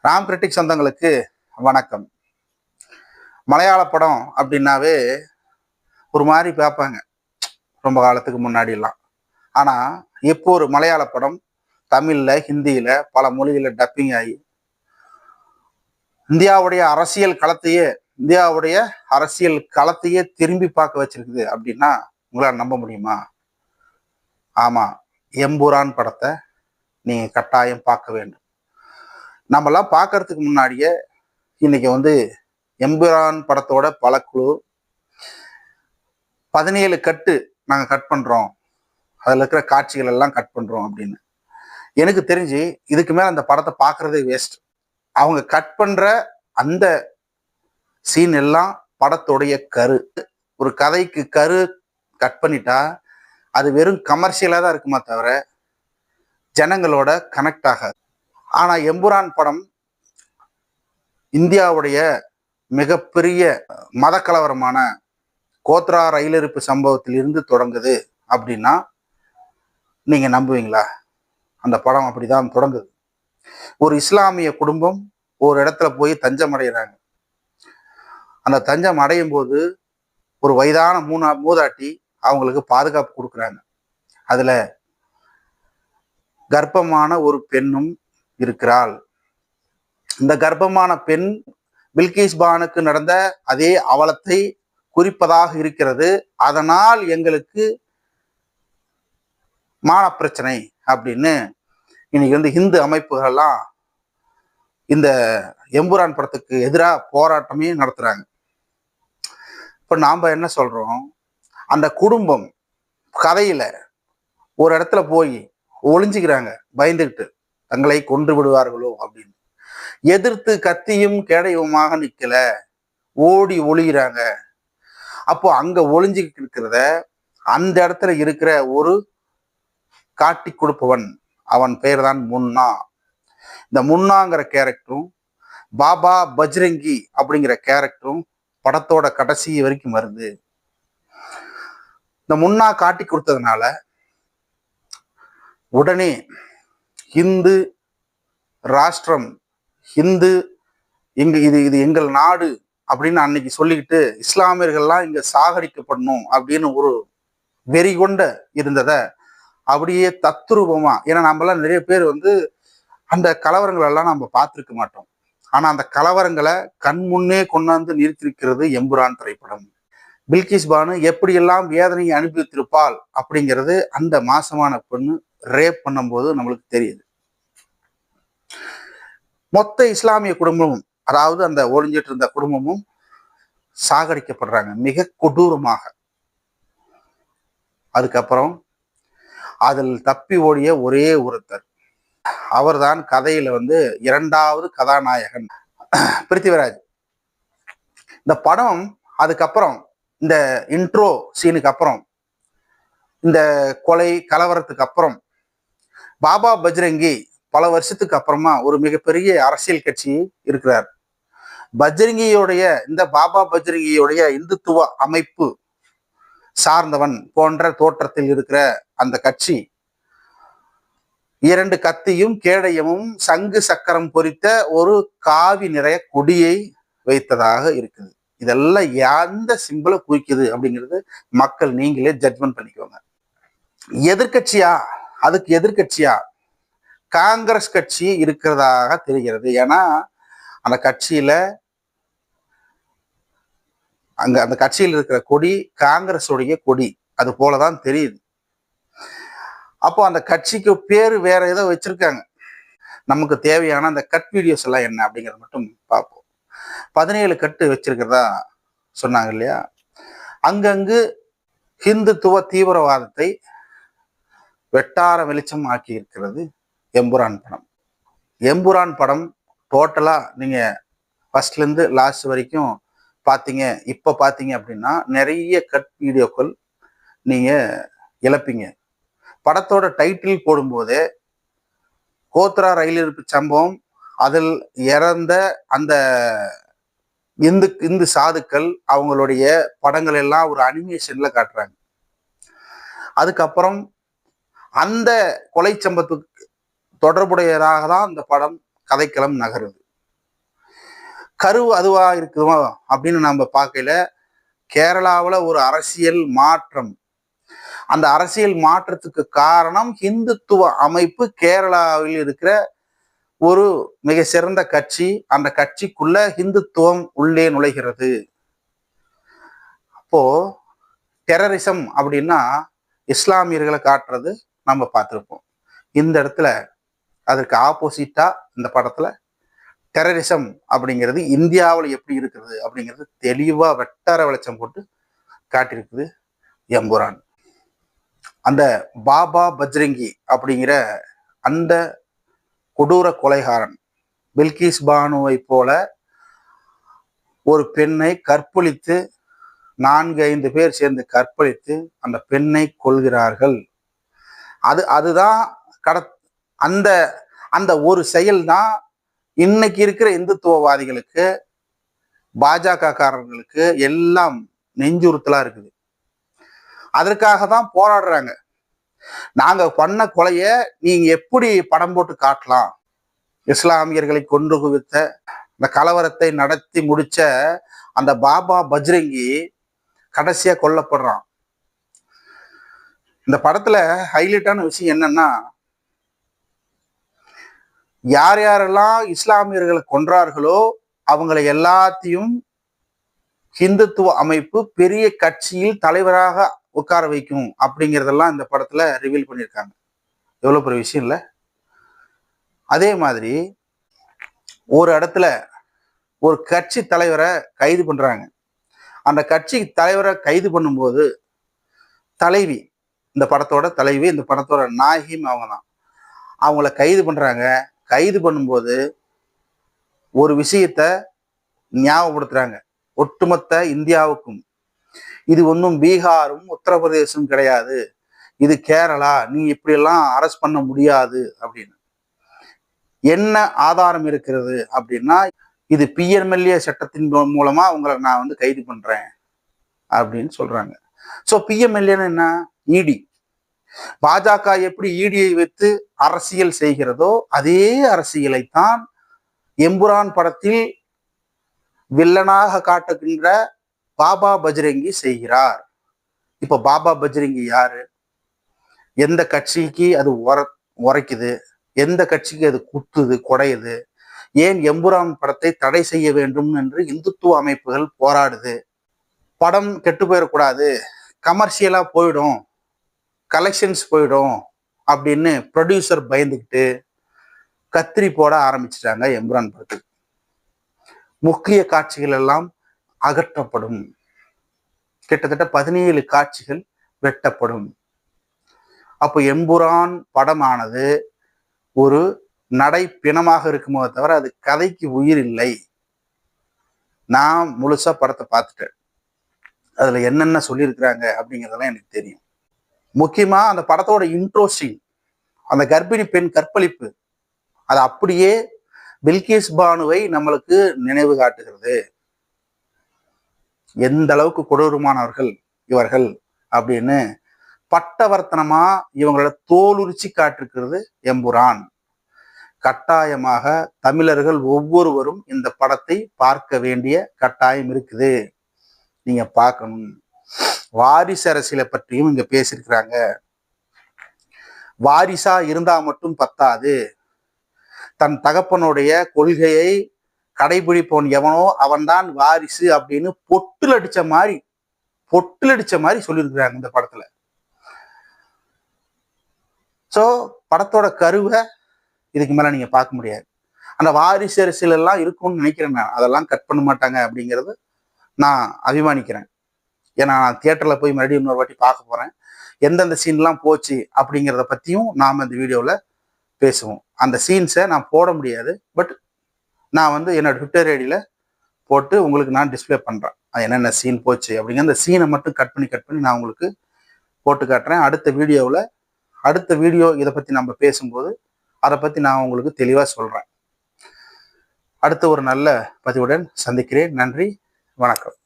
Ram critic சொந்தங்களுக்கு வணக்கம். மலையாள படம் அப்படின்னாவே ஒரு மாதிரி பார்ப்பாங்க ரொம்ப காலத்துக்கு முன்னாடிலாம். ஆனால் இப்போ ஒரு மலையாள படம் தமிழில் ஹிந்தியில் பல மொழிகளில் டப்பிங் ஆகி இந்தியாவுடைய அரசியல் களத்தையே திரும்பி பார்க்க வச்சிருக்குது அப்படின்னா உங்களால் நம்ப முடியுமா? ஆமாம், எம்புரான் படத்தை நீங்கள் கட்டாயம் பார்க்க வேண்டும். நம்மலாம் பார்க்கறதுக்கு முன்னாடியே இன்னைக்கு எம்புரான் படத்தோட பலக்குழு 17 கட்டு நாங்கள் கட் பண்ணுறோம், அதில் இருக்கிற காட்சிகள் எல்லாம் கட் பண்ணுறோம் அப்படின்னு. எனக்கு தெரிஞ்சு இதுக்கு மேலே அந்த படத்தை பார்க்குறதே வேஸ்ட். அவங்க கட் பண்ணுற அந்த சீன் எல்லாம் படத்துடைய கரு. ஒரு கதைக்கு கரு கட் பண்ணிட்டா அது வெறும் கமர்ஷியலாக தான் இருக்குமா தவிர ஜனங்களோட கனெக்ட் ஆகாது. ஆனால் எம்புரான் படம் இந்தியாவுடைய மிகப்பெரிய மத கலவரமான கோத்ரா ரயிலிருப்பு சம்பவத்தில் இருந்து தொடங்குது அப்படின்னா நீங்க நம்புவீங்களா? அந்த படம் அப்படிதான் தொடங்குது. ஒரு இஸ்லாமிய குடும்பம் ஒரு இடத்துல போய் தஞ்சம் அடைகிறாங்க. அந்த தஞ்சம் அடையும் போது ஒரு வயதான மூதாட்டி அவங்களுக்கு பாதுகாப்பு கொடுக்குறாங்க. அதுல கர்ப்பமான ஒரு பெண்ணும் இருக்கிறாள். இந்த கர்ப்பமான பெண் பில்கிஸ் பானுக்கு நடந்த அதே அவலத்தை குறிப்பதாக இருக்கிறது. அதனால் எங்களுக்கு மான பிரச்சனை அப்படின்னு இன்னைக்கு இந்து அமைப்புகள்லாம் இந்த எம்புரான் படத்துக்கு எதிராக போராட்டமே நடத்துறாங்க. இப்ப நாம என்ன சொல்றோம்? அந்த குடும்பம் கதையில ஒரு இடத்துல போய் ஒளிஞ்சுக்கிறாங்க, பயந்துகிட்டு தங்களை கொன்று விடுவார்களோ அப்படின்னு. எதிர்த்து கத்தியும் கேடயவுமாக நிக்கல, ஓடி ஒளிகிறாங்க. அப்போ அங்க ஒளிஞ்சுக்கிட்டு இருக்கிறத அந்த இடத்துல இருக்கிற ஒரு காட்டி கொடுப்பவன், அவன் பெயர் தான் முன்னா. இந்த முன்னாங்கிற கேரக்டரும் பாபா பஜ்ரங்கி அப்படிங்கிற கேரக்டரும் படத்தோட கடைசி வரைக்கும் வருது. இந்த முன்னா காட்டி கொடுத்ததுனால உடனே ஹிந்து ராஷ்டிரம், ஹிந்து இது எங்கள் நாடு அப்படின்னு அன்னைக்கு சொல்லிக்கிட்டு இஸ்லாமியர்கள்லாம் இங்க சாகடிக்கப்படணும் அப்படின்னு ஒரு வெறி கொண்ட இருந்ததை அப்படியே தத்ரூபமா, ஏன்னா நம்மளாம் நிறைய பேர் அந்த கலவரங்கள் எல்லாம் நம்ம பார்த்துருக்க மாட்டோம். ஆனா அந்த கலவரங்களை கண் முன்னே கொண்டாந்து நிறுத்திருக்கிறது எம்புரான் திரைப்படம். பில்கிஸ் பானு எப்படியெல்லாம் வேதனையை அனுபவித்திருப்பாள் அப்படிங்கிறது அந்த மாசமான பெண்ணு ரேப் பண்ணும்போது நம்மளுக்கு தெரியுது. மொத்த இஸ்லாமிய குடும்பமும், அதாவது அந்த ஒளிஞ்சிட்டு இருந்த குடும்பமும் சாகடிக்கப்படுறாங்க மிக கொடூரமாக. அதுக்கப்புறம் அதில் தப்பி ஓடிய ஒரே ஒருத்தர், அவர்தான் கதையில இரண்டாவது கதாநாயகன், பிருத்திவிராஜ். இந்த படம் அதுக்கப்புறம் இந்த இன்ட்ரோ சீனுக்கு அப்புறம், இந்த கொலை கலவரத்துக்கு அப்புறம் பாபா பஜ்ரங்கி பல வருஷத்துக்கு அப்புறமா ஒரு மிகப்பெரிய அரசியல் கட்சி இருக்கிறார். பாபா பஜ்ரங்கியோடைய இந்துத்துவ அமைப்பு சார்ந்தவன் போன்ற தோற்றத்தில் இருக்கிற அந்த கட்சி 2 கத்தியும் கேடயமும் சங்கு சக்கரம் பொறித்த ஒரு காவி நிறைய கொடியை வைத்ததாக இருக்குது. இதெல்லாம் எந்த சிம்பிளை குறிக்குது அப்படிங்கிறது மக்கள் நீங்களே ஜட்ஜ்மெண்ட் பண்ணிக்கோங்க. அதுக்கு எதிர்கட்சியா காங்கிரஸ் கட்சி இருக்கிறதாக தெரிகிறது. ஏன்னா அந்த கட்சியில் இருக்கிற கொடி காங்கிரஸுடைய கொடி, அது போலதான் தெரியுது. அப்போ அந்த கட்சிக்கு பேரு வேற ஏதோ வச்சிருக்காங்க. நமக்கு தேவையான அந்த கட் வீடியோஸ் எல்லாம் என்ன அப்படிங்கிறத மட்டும் பார்ப்போம். 17 கட்டு வச்சிருக்கிறதா சொன்னாங்க இல்லையா? அங்கங்கு ஹிந்துத்துவ தீவிரவாதத்தை வெட்டார வெளிச்சம் ஆக்கி இருக்கிறது எம்புரான் படம். எம்புரான் படம் டோட்டலா நீங்க ஃபர்ஸ்ட்ல இருந்து லாஸ்ட் வரைக்கும் இப்ப பாத்தீங்க அப்படின்னா நிறைய கட் வீடியோக்கள் நீங்க இழப்பீங்க. படத்தோட டைட்டில் போடும்போதே கோத்ரா ரயிலிருப்பு சம்பவம், அதில் இறந்த அந்த இந்து சாதுக்கள் அவங்களுடைய படங்கள் எல்லாம் ஒரு அனிமேஷன்ல காட்டுறாங்க. அதுக்கப்புறம் அந்த கொலை சம்பவத்துக்கு தொடர்புடையதாக தான் இந்த படம் கதைக்களம் நகருது. கரு அதுவா இருக்குதோ அப்படின்னு நம்ம பார்க்கல. கேரளாவில் ஒரு அரசியல் மாற்றம், அந்த அரசியல் மாற்றத்துக்கு காரணம் ஹிந்துத்துவ அமைப்பு கேரளாவில் இருக்கிற ஒரு மிக சிறந்த கட்சி. அந்த கட்சிக்குள்ள ஹிந்துத்துவம் உள்ளே நுழைகிறது. அப்போ டெரரிசம் அப்படின்னா இஸ்லாமியர்களை காட்டுறது நம்ம பார்த்துருப்போம். இந்த இடத்துல அதுக்கு ஆப்போசிட்டா இந்த படத்துல டெரரிசம் அப்படிங்கிறது இந்தியாவில் எப்படி இருக்கிறது அப்படிங்கிறது தெளிவா வெட்டார வெளிச்சம் போட்டு காட்டியிருக்குது எம்புரான். அந்த பாபா பஜ்ரங்கி அப்படிங்கிற அந்த கொடூர கொலைகாரன் பில்கிஸ் பானுவை போல ஒரு பெண்ணை கற்பழித்து 4-5 பேர் சேர்ந்து கற்பழித்து அந்த பெண்ணை கொல்கிறார்கள். அதுதான் அந்த அந்த ஒரு செயல் தான் இன்னைக்கு இருக்கிற இந்துத்துவவாதிகளுக்கு, பாஜக காரர்களுக்கு எல்லாம் நெஞ்சுறுத்தலா இருக்குது. அதற்காக தான் போராடுறாங்க. நாங்க பண்ண கொலைய நீங்க எப்படி படம் போட்டு காட்டலாம்? இஸ்லாமியர்களை கொன்று குவித்த இந்த கலவரத்தை நடத்தி முடிச்ச அந்த பாபா பஜ்ரங்கி கடைசியா கொல்லப்படுறான். இந்த படத்துல ஹைலைட்டான விஷயம் என்னன்னா, யார் யாரெல்லாம் இஸ்லாமியர்களை கொன்றார்களோ அவங்களை எல்லாத்தையும் ஹிந்துத்துவ அமைப்பு பெரிய கட்சியில் தலைவராக உட்கார வைக்கும் அப்படிங்கிறதெல்லாம் இந்த படத்துல ரிவீல் பண்ணியிருக்காங்க. எவ்வளவு பெரிய விஷயம் இல்லை? அதே மாதிரி ஒரு இடத்துல ஒரு கட்சி தலைவரை கைது பண்றாங்க. அந்த கட்சி தலைவரை கைது பண்ணும்போது தலைவி, இந்த படத்தோட தலைவி, இந்த படத்தோட நாயகியும் அவங்க தான். அவங்கள கைது பண்றாங்க. கைது பண்ணும்போது ஒரு விஷயத்த ஞாபகப்படுத்துறாங்க ஒட்டுமொத்த இந்தியாவுக்கும். இது ஒன்றும் பீகாரும் உத்தரப்பிரதேசம் கிடையாது, இது கேரளா, நீ இப்படியெல்லாம் அரெஸ்ட் பண்ண முடியாது அப்படின்னு. என்ன ஆதாரம் இருக்கிறது அப்படின்னா, இது பிஎம்எல்ஏ சட்டத்தின் மூலமா உங்களை நான் வந்து கைது பண்றேன் அப்படின்னு சொல்றாங்க. ஸோ பிஎம்எல்ஏன்னு என்ன? இடி. பாஜக எப்படி இடியை வைத்து அரசியல் செய்கிறதோ அதே அரசியலைத்தான் எம்புரான் படத்தில் வில்லனாக காட்டுகின்ற பாபா பஜ்ரங்கி செய்கிறார். இப்ப பாபா பஜ்ரங்கி யாரு? எந்த கட்சிக்கு அது உரைக்குது? எந்த கட்சிக்கு அது குத்துது, கொடையுது? ஏன் எம்புரான் படத்தை தடை செய்ய வேண்டும் என்று இந்துத்துவ அமைப்புகள் போராடுது? படம் கெட்டு போயிடக்கூடாது, கமர்ஷியலா போயிடும், கலெக்ஷன்ஸ் போயிடும் அப்படின்னு ப்ரொடியூசர் பயந்துக்கிட்டு கத்திரி போட ஆரம்பிச்சிட்டாங்க எம்புரான் படத்துக்கு. முக்கிய காட்சிகள் எல்லாம் அகற்றப்படும். கிட்டத்தட்ட 17 காட்சிகள் வெட்டப்படும். அப்போ எம்புரான் படமானது ஒரு நடை பிணமாக இருக்குமோ தவிர அது கதைக்கு உயிர் இல்லை. நான் முழுசா படத்தை பார்த்துட்டேன். அதுல என்னென்ன சொல்லியிருக்கிறாங்க அப்படிங்கிறதெல்லாம் எனக்கு தெரியும். முக்கியமா அந்த படத்தோட இன்ட்ரோ சீன், அந்த கர்ப்பிணி பெண் கற்பழிப்பு, அது அப்படியே பில்கிஸ் பானுவை நம்மளுக்கு நினைவு காட்டுகிறது. எந்த அளவுக்கு கொடூரமானவர்கள் இவர்கள் அப்படின்னு பட்டவர்த்தனமா இவங்களோட தோலுரிச்சி காட்டிருக்கிறது எம்புரான். கட்டாயமாக தமிழர்கள் ஒவ்வொருவரும் இந்த படத்தை பார்க்க வேண்டிய கட்டாயம் இருக்குது. நீங்க பார்க்கணும். வாரிசு அரசியலை பற்றியும் இங்க பேசியிருக்கிறாங்க. வாரிசா இருந்தா மட்டும் பத்தாது, தன் தகப்பனுடைய கொள்கையை கடைபிடிப்பவன் எவனோ அவன்தான் வாரிசு அப்படின்னு பொட்டுல அடிச்ச மாதிரி சொல்லியிருக்கிறாங்க இந்த படத்துல. சோ படத்தோட கருவை இதுக்கு மேல நீங்க பார்க்க முடியாது. அந்த வாரிசு அரசியல் எல்லாம் இருக்கும்னு நினைக்கிறேன். நான் அதெல்லாம் கட் பண்ண மாட்டாங்க அப்படிங்கிறது நான் அபிமானிக்கிறேன். ஏன்னா நான் தியேட்டர்ல போய் மறுபடியும் இன்னொரு வாட்டி பார்க்க போறேன். எந்தெந்த சீன்லாம் போச்சு அப்படிங்கிறத பத்தியும் நாம இந்த வீடியோல பேசுவோம். அந்த சீன்ஸை நான் போட முடியாது, பட் நான் வந்து என்னோட ட்விட்டர் ஐடியில போட்டு உங்களுக்கு நான் டிஸ்பிளே பண்றேன். அது என்னென்ன சீன் போச்சு அப்படிங்கிற அந்த சீனை மட்டும் கட் பண்ணி நான் உங்களுக்கு போட்டு காட்டுறேன். அடுத்த வீடியோ இதை பத்தி நம்ம பேசும்போது அதை பத்தி நான் உங்களுக்கு தெளிவா சொல்றேன். அடுத்த ஒரு நல்ல பதிவுடன் சந்திக்கிறேன். நன்றி, வணக்கம்.